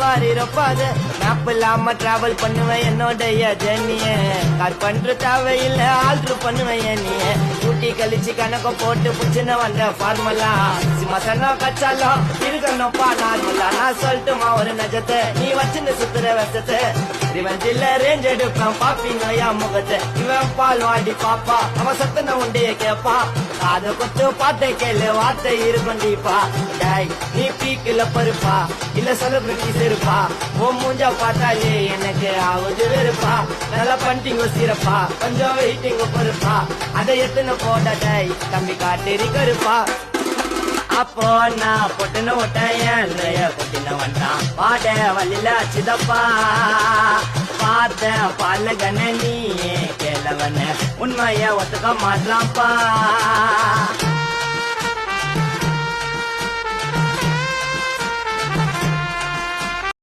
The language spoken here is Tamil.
சவாரி ரொப்பாது மேப் இல்லாம டிராவல் பண்ணுவேன் என்னோடைய ஜெர்னிய கார் பண்ற தேவையில்ல ஆல்ட்ரு பண்ணுவேன் நீ ஊட்டி கழிச்சு கணக்க போட்டு புச்சுன்னு வந்த ஃபார்மலா சிம்மசனா கச்சாலும் இருக்கணும்ப்பா நார்மலா நான் சொல்லட்டுமா ஒரு நஜத்தை நீ வச்சுன்னு சுத்துற வசத்தை ரிவெஞ்சில ரேஞ்ச் எடுப்பான் பாப்பி நோயா முகத்தை இவன் பால் வாடி பாப்பா அவன் சத்தன உண்டைய கேப்பா அத கொத்து பாட்டை கேளு வார்த்தை இருக்கண்டிப்பா டாய் நீ பீக்குல பருப்பா இல்ல செலிபிரிட்டி செருப்பா உன் மூஞ்சா பார்த்தாலே எனக்கு ஆகுது வெறுப்பா நல்லா பண்ணிங்க சீரப்பா கொஞ்சம் வெயிட்டிங்க பருப்பா அதை எத்தனை போட்டா டாய் தம்பி காட்டேரி கருப்பா அப்போ நான் பொட்டுன ஒட்டையன் பொட்டின வந்தான் பாட வழியில அச்சுதப்பா பார்த்த பால கண்ண நீ கேளவன உண்மைய ஒத்துக்க மாட்டலாம்ப்பா